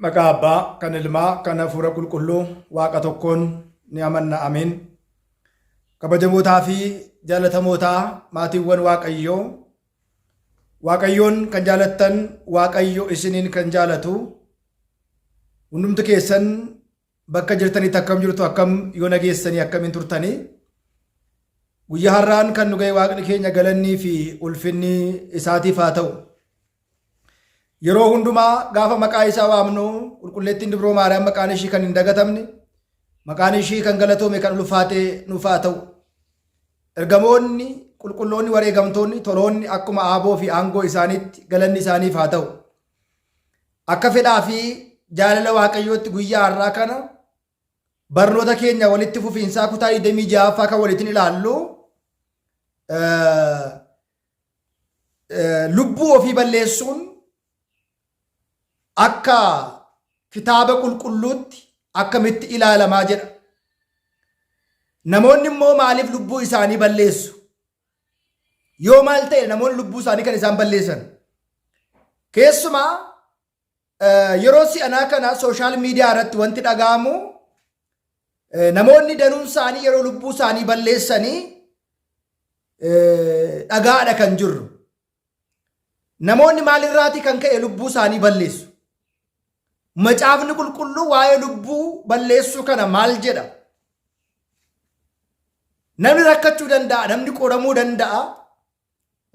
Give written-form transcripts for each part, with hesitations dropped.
Maqaa Abbaa, kan Ilmaa, kan Hafuura Qulqulluu, Waaqa tokkoon ni amanna. Amiin. Kabajamootaa fi jaalatamootaa maatiiwwan Waaqayyoo, Waaqayyoon kan jaalattan, Waaqayyo isiniin kan jaalatu, hundumti keessan bakka jirtanitti akkam jirtu, akkam yoo nageessanii, akkamiin turtanii. Guyyaa har'aan kan nu ga'e Waaqni keenya galannii fi ulfinni isaatiif haa ta'u. Yeroo hundumaa gaafa maqaa isaa waamnu qulqulleettiin Dibroo Maariyaam maqaan ishii kan hin dagatamne, maqaan ishii kan galatoome, kan ulfaate nuuf haa ta'u. Ergamoonni qulqulloonni wareegamtoonni toloonni akkuma aaboo fi aangoo isaaniitti galanni isaaniif haa ta'u. Akka fedhaa fi jaalala Waaqayyootti guyyaa har'aa kana barnoota keenya walitti fufiinsaa kutaa 26ffaa kan walitti ilaallu lubbuu ofii balleessuun akka kitaaba qulqulluutti akkamitti ilaalamaa jedha. Namoonni immoo maaliif lubbuu isaanii balleessu? Yoo maal ta'e namoonni lubbuu isaanii kan isaan balleessan? Keessumaa yeroo si'anaa kana sooshaal miidiyaa irratti wanti dhaga'amu namoonni danuun isaanii yeroo lubbuu isaanii balleessanii dhagaadha kan jirru. Namoonni maalirraati kan ka'e lubbuu isaanii balleessu? Macaafni qulqulluu waa'ee lubbuu balleessuu kana maal jedha? Namni rakkachuu danda'a, namni qoramuu danda'a,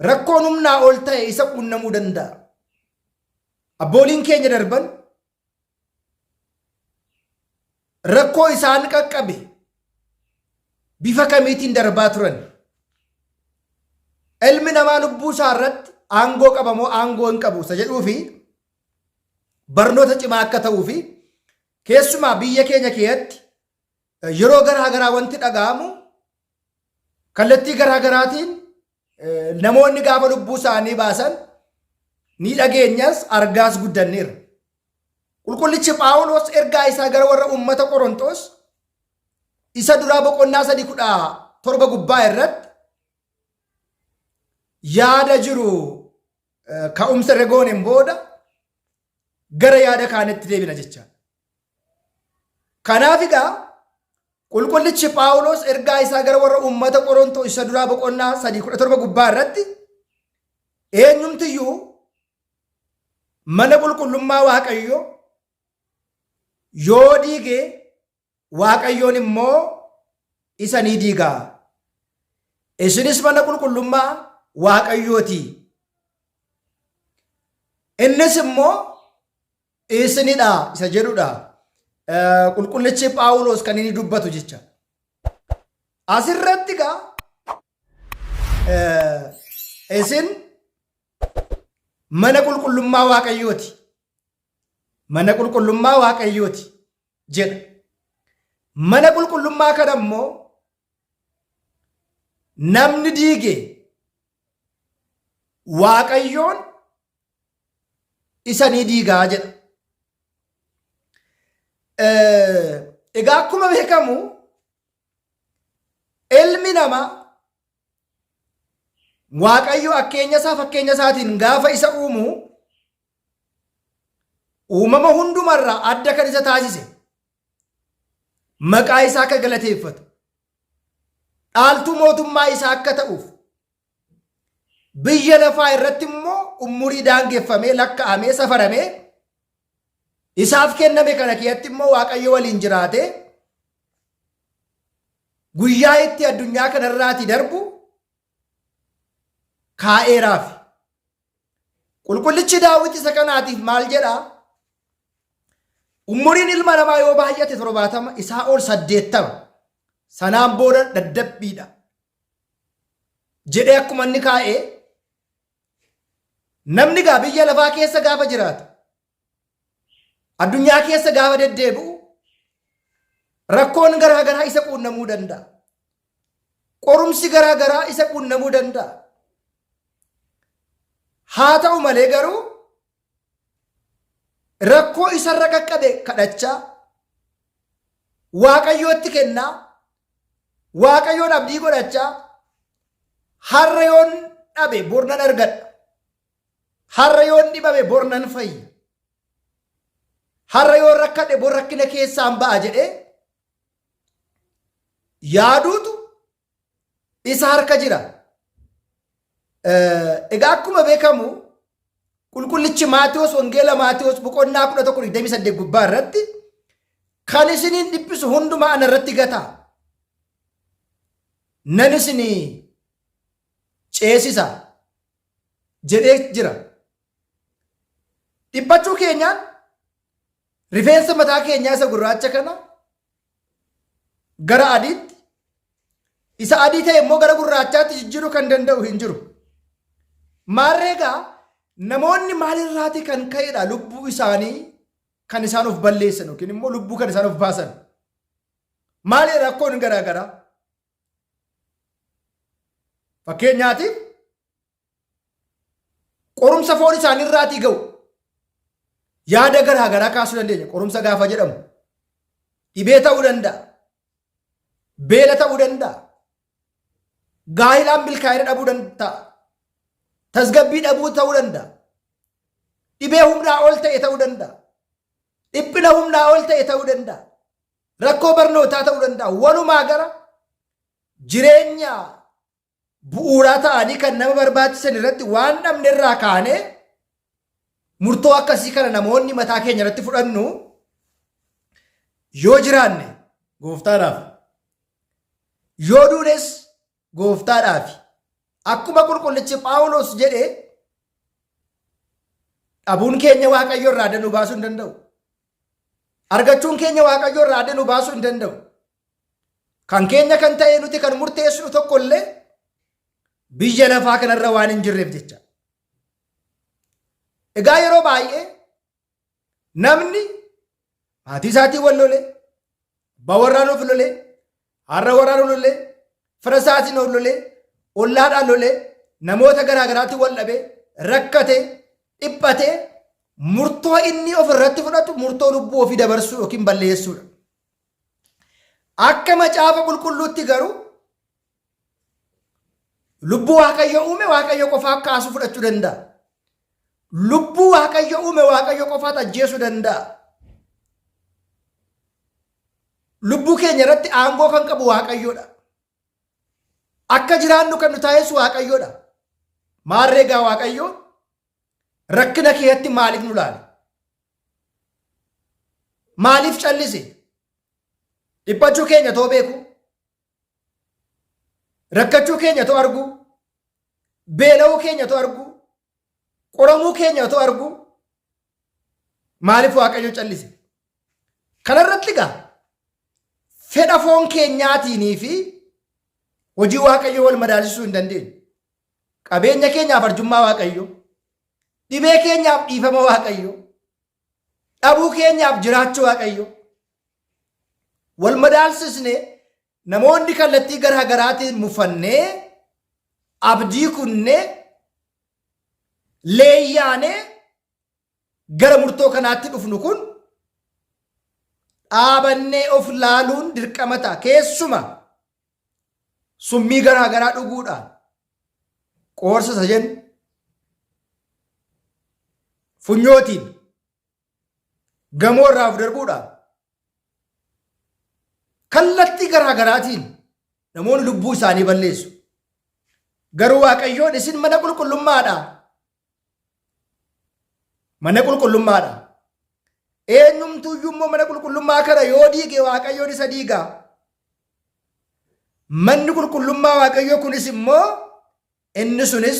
rakkoon humnaa ol ta'e isa quunnamuu danda'a. Abbooliin keenya darban rakkoo isaan qaqqabe bifa kamiitiin darbaa turan? Ilmi namaa lubbuu isaa irratti aangoo qaba moo aangoo hin qabu isa jedhuu fi barnoota cimaa akka ta'uu fi keessumaa biyya keenya keessatti yeroo garaa garaa wanti dhaga'amu kallattii garaa garaatiin namoonni gaafa lubbuu isaanii baasan ni dhageenyas argaas guddanneerra. Qulqullichi Phaawulos ergaa isaa gara warra uummata Qorontos isa duraa boqonnaa 3:17 gubbaa irratti yaada jiru ka'umsa regooneen booda gara yaada kaanitti deebina jecha. Kanaaf egaa qulqullichi Phaawulos ergaa isaa gara warra uummata Qorontos isa duraa boqonnaa 3:17 gubbaa irratti eenyumtiyyuu mana qulqullummaa Waaqayyoo yoo diige Waaqayyoon immoo isa ni diigaa. Isinis mana qulqullummaa Waaqayyooti. Innis immoo isinidha isa jedhudha. Qulqullichi Phaawulos kan inni dubbatu jecha. Asirratti gaa isin mana qulqullummaa Waaqayyooti. Mana qulqullummaa Waaqayyooti jedha. Mana qulqullummaa kana immoo namni diige Waaqayyoon isa ni diigaa jedha. Egaa akkuma beekamu ilmi namaa Waaqayyo fakkeenya isaatiin gaafa isa uumu uumama hundumarraa adda kan isa taasise maqaa isaa akka galateeffatu, dhaaltuu mootummaa isaa akka ta'uuf, biyya lafaa irratti immoo umurii daangeffamee lakka'amee safaramee isaaf kenname kana keessatti immoo Waaqayyo waliin jiraate guyyaa itti addunyaa kanarraati darbu kaa'eeraaf. Qulqullichi Daawit isa kanaatiif maal jedhaa? Umuriin ilma namaa yoo baay'ate 70 isaa ol 80 sanaan booda dadhabbiidha jedhee akkuma inni kaa'ee namni gaa biyya lafaa keessa gaafa jiraatu addunyaa keessa gaafa deddeebi'u rakkoon garaa garaa isa quunnamuu danda'a. Qorumsi garaa garaa isa quunnamuu danda'a. Haa ta'u malee garuu rakkoo isarra qaqqabe kadhachaa Waaqayyootti kennaa, Waaqayyoon abdii godhachaa har'a yoon dhabe bornan argadha, har'a yoon dhibame bornan fayya har'a yoo rakkadhe bor rakkina keessaan ba'a jedhee yaaduutu isa harka jira. Egaa akkuma beekamu qulqullichi Maatewos wangeela Maatewos boqonnaa 11:28 gubbaa irratti kan isiniin dhiphisu hundumaa ana irratti gataa nan isinii ceesisa jedhee jira. Dhiphachuu keenyaan rifeensa mataa keenyaa isa gurraacha kana gara adiitti, isa adii ta'e immoo gara gurraachaatti jijjiiruu kan danda'u hin jiru. Maarreegaa namoonni maalirraati kan ka'edha lubbuu isaanii kan isaan of balleessan yookiin immoo lubbuu kan isaan of baasan? Maali rakkoon garaagaraa? Fakkeenyaatiif qorumsa foon isaaniirraatii ga'u yaada garaagaraa kaasuu dandeenya. Qorumsa gaafa jedhamu dhibee ta'uu danda'a, beela ta'uu danda'a, gaa'ilaan milkaa'ina dhabuu danda'a, tasgabbii dhabuu ta'uu danda'a, dhibee humnaa ol ta'e ta'uu danda'a, dhiphina humnaa ol ta'e ta'uu danda'a, rakkoo barnootaa ta'uu danda'a. Walumaa gara jireenya bu'uuraa ta'anii kan nama barbaachisan irratti waan dhabne irraa kaanee murtoo akkasii kana namoonni mataa keenya irratti fudhannu yoo jiraanne gooftaadhaaf, yoo duunes gooftaadhaaf. Akkuma qulqullichi Phaawulos jedhe dhabuun keenya Waaqayyo irraa adda nu baasuu hin danda'u. Argachuun keenya Waaqayyo irraa adda nu baasuu hin danda'u. Kan keenya kan ta'e nuti kan murteessinu tokko illee biyya lafaa kanarra waan hin jirreef jecha. Egaa yeroo baay'ee namni maatii isaatiin wal lolee, abbaa warraan of lolee, harra warraan of lolee, fira isaatiin of lolee, ollaadhaan lolee, namoota garaagaraatti wal dhabee, rakkatee, dhiphatee, murtoo inni of irratti fudhatu murtoo lubbuu ofii dabarsuu yookiin balleessuudha. Akka macaafa qulqulluutti garuu lubbuu Waaqayyo uume Waaqayyo qofaa kaasuu fudhachuu danda'a. Lubbuu Waaqayyo uume Waaqayyo qofaa ajjeesuu danda'a. Lubbuu keenya irratti aangoo kan qabu Waaqayyoodha. Akka jiraannu kan nu taasisu Waaqayyoodha. Maarreegaa Waaqayyo rakkina keetti maaliif nu laale? Maaliif callise? Dhiphachuu keenya too beeku, rakkachuu keenya too argu, beela'uu keenya too argu, qoramuu keenya too argu, maaliif Waaqayyo callise? Kanarratti gaa fedha foon keenyaatiinii fi hojii Waaqayyo wal madaalsisuu hin dandeenyu. Qabeenya keenyaaf arjummaa Waaqayyo, dhibee keenyaaf dhiifama Waaqayyo, dhabuu keenyaaf jiraachuu Waaqayyo wal madaalsisne namoonni kallattii garaa garaatiin mufannee abdii kunnee leeyyaanee gara murtoo kanaatti dhufnu kun dhaabannee of laaluun dirqama ta'a. Keessuma summii garaa garaa dhuguudhaan qoorsa isa jennu funyootiin gamoo irraa of darbuudhaan kallattii garaa garaatiin namoonni lubbuu isaanii balleessu. Garuu Waaqayyoon isin mana qulqullummaadha. Mana qulqullummaadha. Eenyumtuuyyuu immoo mana qulqullummaa kana yoo diige Waaqayyoon isa diigaa. Manni qulqullummaa Waaqayyoo kunis immoo inni sunis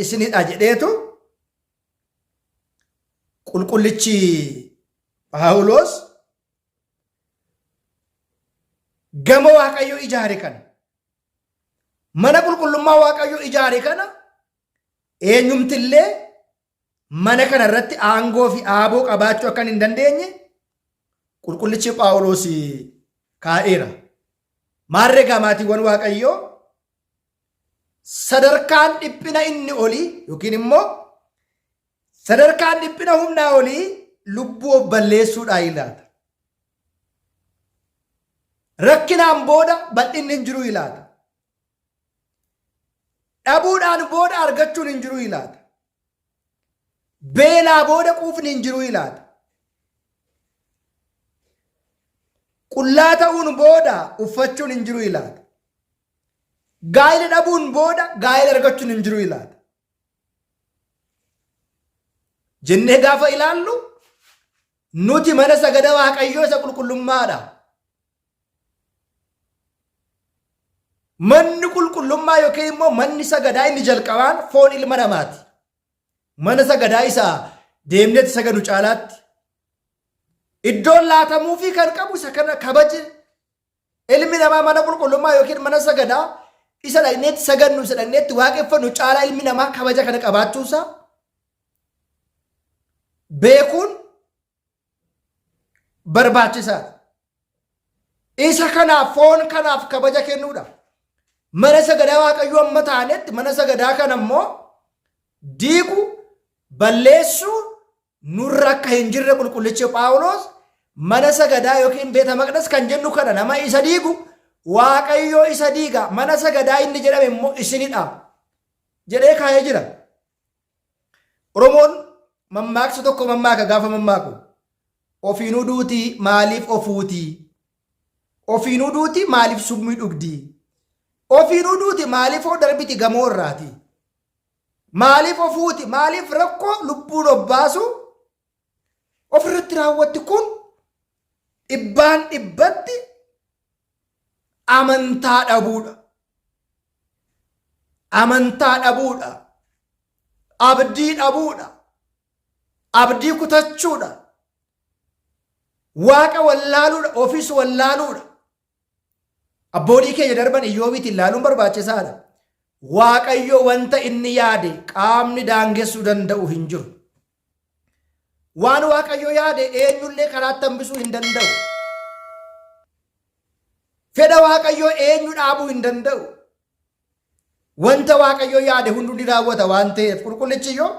isinidha jedheetu qulqullichi Phaawulos gamoo Waaqayyo ijaare kana, mana qulqullummaa Waaqayyo ijaare kana eenyumtillee mana kana irratti aangoo fi aaboo qabaachuu akka hin dandeenye qulqullichi Phaawulos kaa'eera. Maarreegaa maatiiwwan Waaqayyoo sadarkaan dhiphina inni olii yookiin immoo sadarkaan dhiphina humnaa olii lubbuu of balleessuudhaan ilaata. Rakkinaan booda bal'inni hin jiru ilaata. Dhabuudhaan booda argachuun hin jiru ilaata. Beelaa booda quufni hin jiru ilaata. Qullaa ta'uun booda uffachuun hin jiru ilaata. Gaa'ila dhabuun booda gaa'ila argachuun hin jiru ilaata. Jennee gaafa ilaallu nuti mana sagada Waaqayyoo isa qulqullummaadha. Manni qulqullummaa yookiin immoo manni sagadaa inni jalqabaan foon ilma namaati. Mana sagadaa isaa deemneeti sagadu caalaatti. Iddoon laatamuu fi kan qabu isa kana kabaji ilmi namaa mana qulqullummaa yookiin mana sagadaa isa dhaqneetti sagannu isa dhaqneetti waaqeffannu caalaa ilmi namaa kabaja kana qabaachuusaa beekuun barbaachisaadha. Isa kanaaf foon kanaaf kabaja kennuudha. Mana sagadaa Waaqayyoo amma taanetti mana sagadaa kana immoo diigu balleessuu nurra akka hin jirre qulqullichi Phaawulos mana sagadaa yookiin beeta maqdas kan jennu kana nama isa diigu Waaqayyoo isa diiga mana sagadaa inni jedhame immoo isinidha jedhee kaayee jira. Oromoon mammaaksa tokko mammaaka gaafa mammaaku ofiinuu duutii maaliif ofuutii, ofiinuu duutii maaliif summii dhugdii, ofiinuu duuti maaliif darbiti gamoo irraati, maaliif ofuuti maaliif rakkoo lubbuun obbaasu ofirratti raawwatti. Kun dhibbaan dhibbatti amantaa dhabuudha. Amantaa dhabuudha. Abdii dhabuudha. Abdii kutachuudha. Waaqa wallaaluudha. Ofiis wallaaluudha. Abboolii keenya darban Iyyoobitti ilaaluun barbaachisaadha. Waaqayyo wanta inni yaade qaamni daangessuu danda'u hin jiru. Waan Waaqayyo yaade eenyullee karaatti hambisuu hin danda'u. Fedha Waaqayyo eenyu dhaabuu hin danda'u. Wanta Waaqayyo yaade hundi ni raawwata waan ta'eef qulqullichi yoo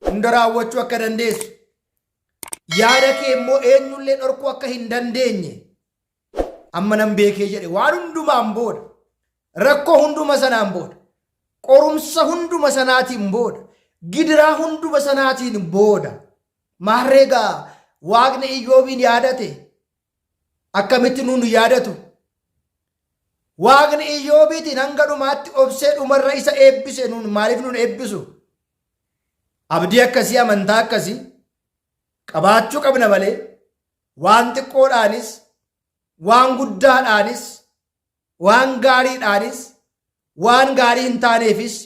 hunda raawwachuu akka dandeessu yaada kee immoo eenyullee dhorkuu akka hin dandeenye amma nan beekee jedhe waan hundumaan booda rakkoo hunduma sanaan booda qorumsa hunduma sanaatiin booda gidiraa hunduma sanaatiin booda maarreegaa Waaqni Iyyoobiin yaadate akkamitti nuun yaadatu. Waaqni Iyyoobiitiin hanga dhumaatti obsee dhumarra isa eebbise nuun maaliif nuun eebbisu? Abdii akkasii amantaa akkasii qabaachuu qabna malee waan xiqqoodhaanis waan guddaadhaanis waan gaariidhaanis waan gaarii hin taaneefis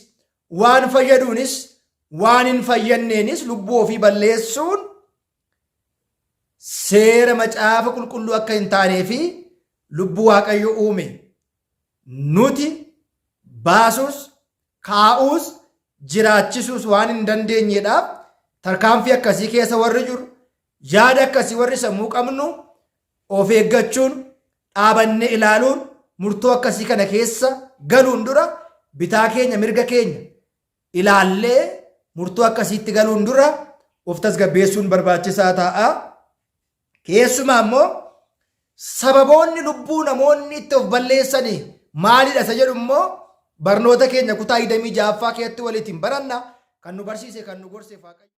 waan fayyaduunis waan hin fayyanneenis lubbuu ofii balleessuun seera macaafa qulqulluu akka hin taaneefi lubbuu Waaqayyo uume nuti baasuus kaa'uus jiraachisuus waan hin dandeenyeedhaaf tarkaanfii akkasii keessa warri jiru yaada akkasii warri sammuu qabnu of eeggachuun dhaabannee ilaaluun murtoo akkasii kana keessa galuun dura bitaa keenya mirga keenya ilaallee murtoo akkasiitti galuun dura of tasgabbeessuun barbaachisaa ta'a. Keessumaa immoo sababoonni lubbuu namoonni itti of balleessanii maalidha isa jedhu immoo barnoota keenya kutaa 26ffaa keessatti waliin baranna kan nu barsiise kan nu gorse Waaqayyo.